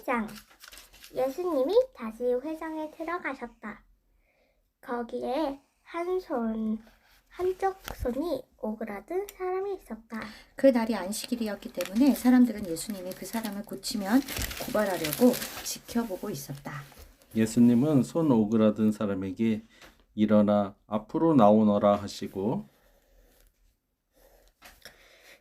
7장 예수님이 다시 회당에 들어가셨다. 거기에 한쪽 손이 오그라든 사람이 있었다. 그 날이 안식일이었기 때문에 사람들은 예수님이 그 사람을 고치면 고발하려고 지켜보고 있었다. 예수님은 손 오그라든 사람에게 일어나 앞으로 나오너라 하시고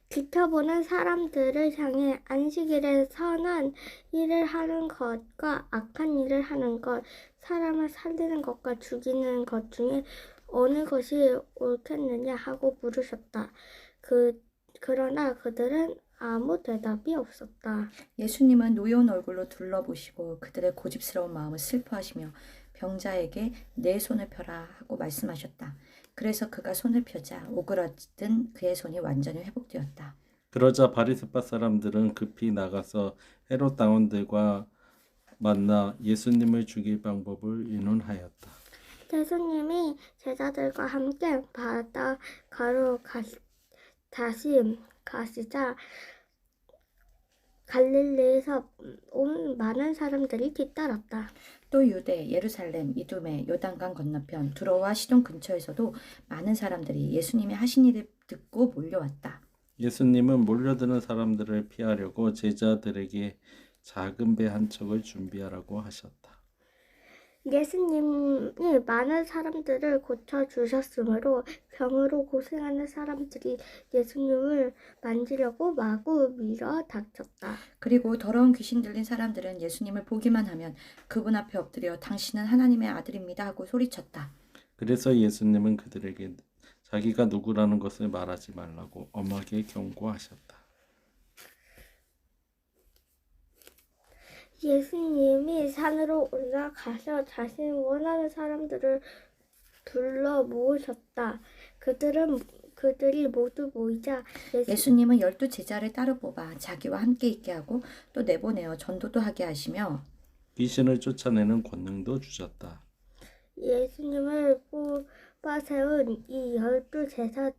지켜보는 사람들을 향해 안식일에 선한 일을 하는 것과 악한 일을 하는 것, 사람을 살리는 것과 죽이는 것 중에 어느 것이 옳겠느냐 하고 물으셨다. 그러나 그들은 아무 대답이 없었다. 예수님은 노여운 얼굴로 둘러보시고 그들의 고집스러운 마음을 슬퍼하시며 병자에게 내 손을 펴라 하고 말씀하셨다. 그래서 그가 손을 펴자 오그라든 그의 손이 완전히 회복되었다. 그러자 바리새파 사람들은 급히 나가서 헤롯 당원들과 만나 예수님을 죽일 방법을 의논하였다. 예수님이 제자들과 함께 바닷가로 다시 가시자 갈릴리에서 온 많은 사람들이 뒤따랐다. 또 유대, 예루살렘, 이두메, 요단강 건너편, 두로와 시돈 근처에서도 많은 사람들이 예수님이 하신 일을 듣고 몰려왔다. 예수님은 몰려드는 사람들을 피하려고 제자들에게 작은 배 한 척을 준비하라고 하셨다. 예수님이 많은 사람들을 고쳐주셨으므로 병으로 고생하는 사람들이 예수님을 만지려고 마구 밀어 닥쳤다. 그리고 더러운 귀신 들린 사람들은 예수님을 보기만 하면 그분 앞에 엎드려 당신은 하나님의 아들입니다 하고 소리쳤다. 그래서 예수님은 그들에게 자기가 누구라는 것을 말하지 말라고 엄하게 경고하셨다. 예수님이 산으로 올라가서 자신이 원하는 사람들을 둘러 모으셨다. 그들이 모두 모이자 예수님은 12 제자를 따로 뽑아 자기와 함께 있게 하고 또 내보내어 전도도 하게 하시며 귀신을 쫓아내는 권능도 주셨다. 예수님을 뽑아 세운 이 12 제자는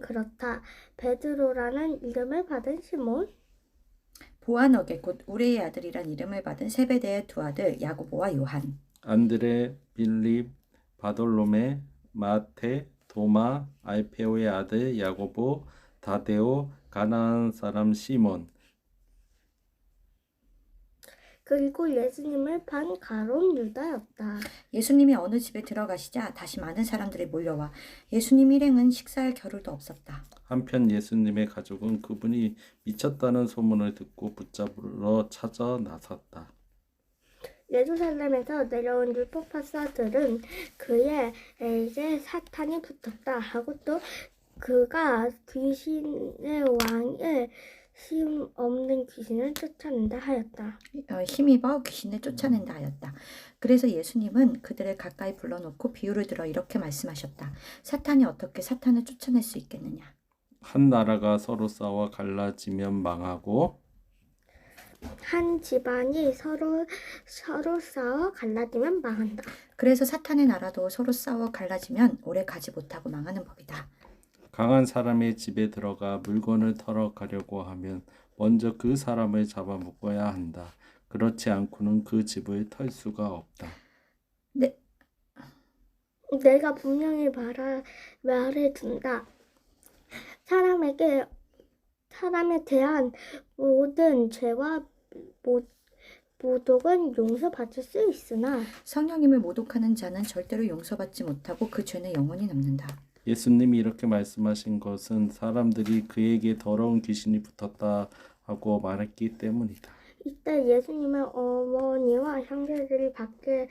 그렇다. 베드로라는 이름을 받은 시몬, 보아너게 곧 우레의 아들이란 이름을 받은 세베대의 두 아들 야고보와 요한, 안드레, 빌립, 바돌로메, 마테, 도마, 알페오의 아들 야고보, 다데오, 가나안 사람 시몬, 그리고 예수님을 반 가론 유다였다. 예수님이 어느 집에 들어가시자 다시 많은 사람들이 몰려와 예수님 일행은 식사할 겨를도 없었다. 한편 예수님의 가족은 그분이 미쳤다는 소문을 듣고 붙잡으러 찾아 나섰다. 예루살렘에서 내려온 율법학자들은 그에게 사탄이 붙었다 하고 또 그가 귀신의 왕을 힘 없는 귀신을 쫓아낸다 하였다. 힘입어 귀신을 쫓아낸다 하였다. 그래서 예수님은 그들을 가까이 불러놓고 비유를 들어 이렇게 말씀하셨다. 사탄이 어떻게 사탄을 쫓아낼 수 있겠느냐? 한 나라가 서로 싸워 갈라지면 망하고 한 집안이 서로 싸워 갈라지면 망한다. 그래서 사탄의 나라도 서로 싸워 갈라지면 오래 가지 못하고 망하는 법이다. 강한 사람의 집에 들어가 물건을 털어 가려고 하면 먼저 그 사람을 잡아먹어야 한다. 그렇지 않고는 그 집을 털 수가 없다. 내가 분명히 말해둔다. 사람에 대한 모든 죄와 모독은 용서받을 수 있으나 성령님을 모독하는 자는 절대로 용서받지 못하고 그 죄는 영원히 남는다. 예수님이 이렇게 말씀하신 것은 사람들이 그에게 더러운 귀신이 붙었다 하고 말했기 때문이다. 이때 예수님의 어머니와 형제들이 밖에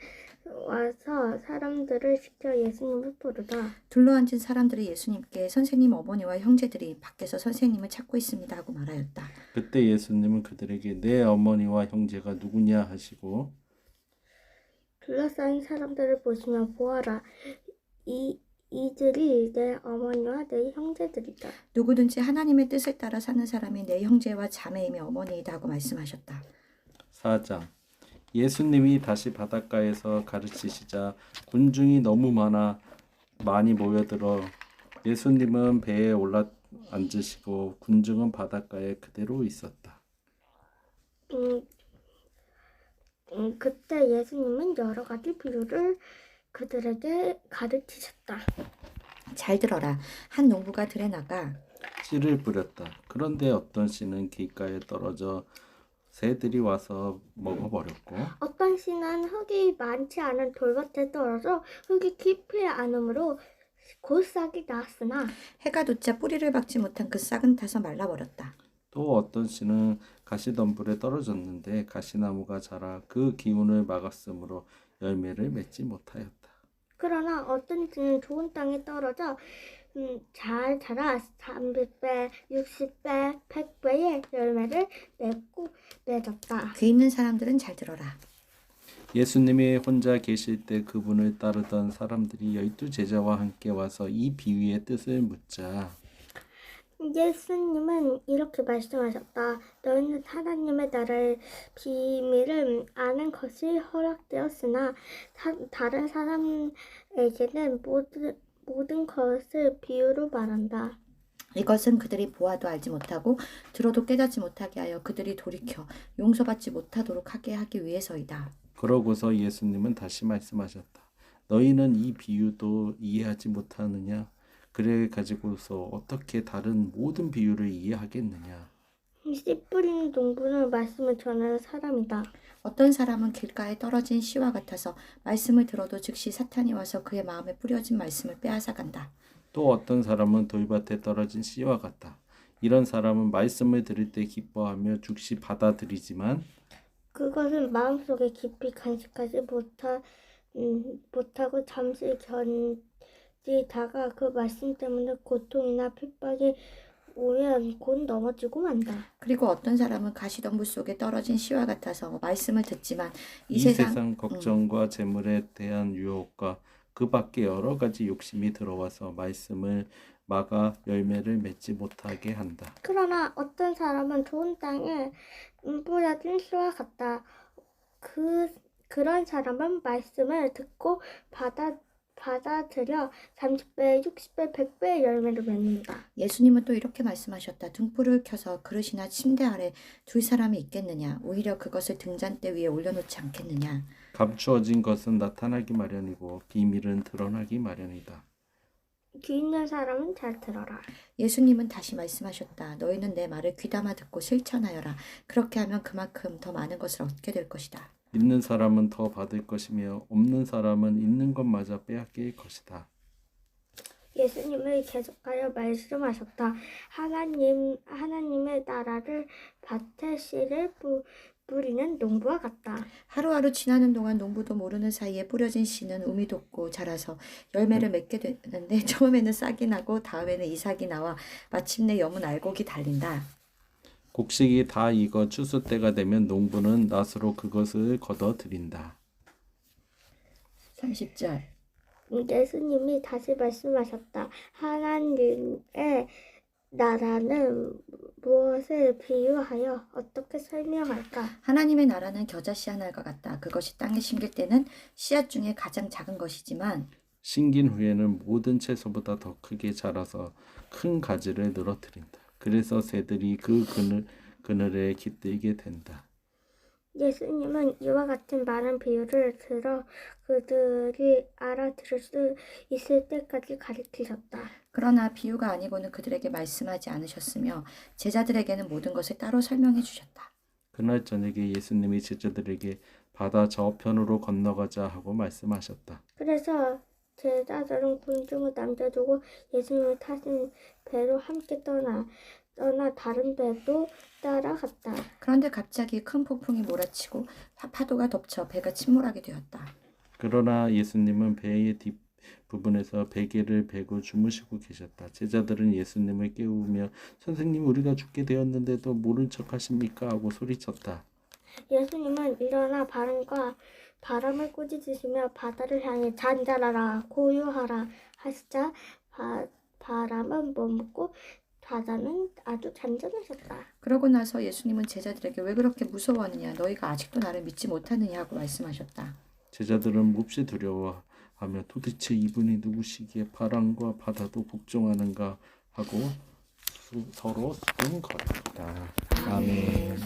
와서 사람들을 시켜 예수님을 부르다. 둘러앉은 사람들이 예수님께 선생님 어머니와 형제들이 밖에서 선생님을 찾고 있습니다 하고 말하였다. 그때 예수님은 그들에게 내 어머니와 형제가 누구냐 하시고 둘러싸인 사람들을 보시며 보아라. 이들이 내 어머니와 내 형제들이다. 누구든지 하나님의 뜻을 따라 사는 사람이 내 형제와 자매이며 어머니이다 하고 말씀하셨다. 4장 예수님이 다시 바닷가에서 가르치시자 군중이 너무 많이 모여들어 예수님은 배에 올라 앉으시고 군중은 바닷가에 그대로 있었다. 그때 예수님은 여러 가지 비유를 그들에게 가르치셨다. 잘 들어라. 한 농부가 들에 나가 씨를 뿌렸다. 그런데 어떤 씨는 길가에 떨어져 새들이 와서 먹어버렸고 어떤 씨는 흙이 많지 않은 돌밭에 떨어져 흙이 깊이 않으므로 곧 싹이 났으나 해가 돋자 뿌리를 박지 못한 그 싹은 타서 말라버렸다. 또 어떤 씨는 가시덤불에 떨어졌는데 가시나무가 자라 그 기운을 막았으므로 열매를 맺지 못하였다. 그러나 어떤 씨는 좋은 땅에 떨어져 잘 자라 30배, 60배, 100배의 열매를 맺었다. 귀 있는 사람들은 잘 들어라. 예수님이 혼자 계실 때 그분을 따르던 사람들이 12제자와 함께 와서 이 비유의 뜻을 묻자 예수님은 이렇게 말씀하셨다. 너희는 하나님의 나라의 비밀을 아는 것이 허락되었으나 다른 사람에게는 모든 것을 비유로 말한다. 이것은 그들이 보아도 알지 못하고 들어도 깨닫지 못하게 하여 그들이 돌이켜 용서받지 못하도록 하게 하기 위해서이다. 그러고서 예수님은 다시 말씀하셨다. 너희는 이 비유도 이해하지 못하느냐? 그래 가지고서 어떻게 다른 모든 비유를 이해하겠느냐? 씨 뿌리는 농부는 말씀을 전하는 사람이다. 어떤 사람은 길가에 떨어진 씨와 같아서 말씀을 들어도 즉시 사탄이 와서 그의 마음에 뿌려진 말씀을 빼앗아간다. 또 어떤 사람은 돌밭에 떨어진 씨와 같다. 이런 사람은 말씀을 들을 때 기뻐하며 즉시 받아들이지만 그것은 마음속에 깊이 간직하지 못하고 잠시 견디다가 그 말씀 때문에 고통이나 핍박이 오면 곧 넘어지고 만다. 그리고 어떤 사람은 가시덤불 속에 떨어진 씨와 같아서 말씀을 듣지만 이 세상 걱정과 재물에 대한 유혹과 그 밖에 여러 가지 욕심이 들어와서 말씀을 막아 열매를 맺지 못하게 한다. 그러나 어떤 사람은 좋은 땅에 뿌려진 씨와 같다. 그런 사람은 말씀을 듣고 받아들여 30배, 60배, 100배의 열매를 맺는다. 예수님은 또 이렇게 말씀하셨다. 등불을 켜서 그릇이나 침대 아래 둘 사람이 있겠느냐? 오히려 그것을 등잔대 위에 올려놓지 않겠느냐? 감추어진 것은 나타나기 마련이고 비밀은 드러나기 마련이다. 귀 있는 사람은 잘 들어라. 예수님은 다시 말씀하셨다. 너희는 내 말을 귀담아 듣고 실천하여라. 그렇게 하면 그만큼 더 많은 것을 얻게 될 것이다. 있는 사람은 더 받을 것이며 없는 사람은 있는 것마저 빼앗길 것이다. 예수님은 계속하여 말씀하셨다. 하나님의 나라를 밭에 씨를 뿌리는 농부와 같다. 하루하루 지나는 동안 농부도 모르는 사이에 뿌려진 씨는 우미 돋고 자라서 열매를 맺게 되는데 처음에는 싹이 나고 다음에는 이삭이 나와 마침내 여문 알곡이 달린다. 곡식이 다 익어 추수 때가 되면 농부는 낫으로 그것을 걷어들인다. 30절. 예수님이 다시 말씀하셨다. 하나님의 나라는 무엇을 비유하여 어떻게 설명할까? 하나님의 나라는 겨자씨 하나가 같다. 그것이 땅에 심길 때는 씨앗 중에 가장 작은 것이지만 심긴 후에는 모든 채소보다 더 크게 자라서 큰 가지를 늘어뜨린다. 그래서 새들이 그 그늘에 깃들게 된다. 예수님은 이와 같은 많은 비유를 들어 그들이 알아들을 수 있을 때까지 가르치셨다. 그러나 비유가 아니고는 그들에게 말씀하지 않으셨으며 제자들에게는 모든 것을 따로 설명해 주셨다. 그날 저녁에 예수님이 제자들에게 바다 저편으로 건너가자 하고 말씀하셨다. 그래서 제자들은 군중을 남겨두고 예수님을 타신 배로 함께 떠나 다른 배도 따라갔다. 그런데 갑자기 큰 폭풍이 몰아치고 파도가 덮쳐 배가 침몰하게 되었다. 그러나 예수님은 배의 뒷부분에서 베개를 베고 주무시고 계셨다. 제자들은 예수님을 깨우며 선생님 우리가 죽게 되었는데도 모른 척 하십니까? 하고 소리쳤다. 예수님은 일어나 바람을 꾸짖으시며 바다를 향해 잔잔하라 고요하라 하시자 바람은 멈고 바다는 아주 잔잔하셨다. 그러고 나서 예수님은 제자들에게 왜 그렇게 무서워하느냐? 너희가 아직도 나를 믿지 못하느냐? 하고 말씀하셨다. 제자들은 몹시 두려워하며 도대체 이분이 누구시기에 바람과 바다도 복종하는가 하고 서로 수군거렸다. 아멘.